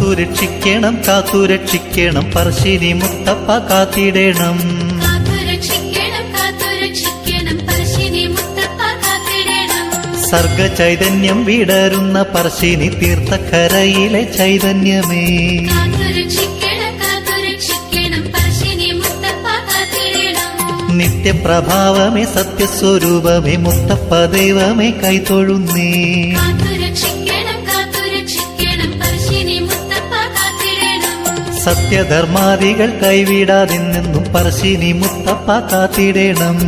കാത്തുരക്ഷിക്കണം കാത്തുരക്ഷിക്കണം പറശ്ശിനി മുത്തപ്പ കാത്തിടണം. സർഗ ചൈതന്യം വിടരുന്ന പറശ്ശിനി തീർത്ഥക്കരയിലെ ചൈതന്യമേ, നിത്യപ്രഭാവമേ സത്യസ്വരൂപമേ മുത്തപ്പ ദൈവമേ കൈതൊഴുന്നേ. സത്യധർമാദികൾ കൈവിടാതെ നിന്നും പറശ്ശിനി മുത്തപ്പ കാത്തിടണം.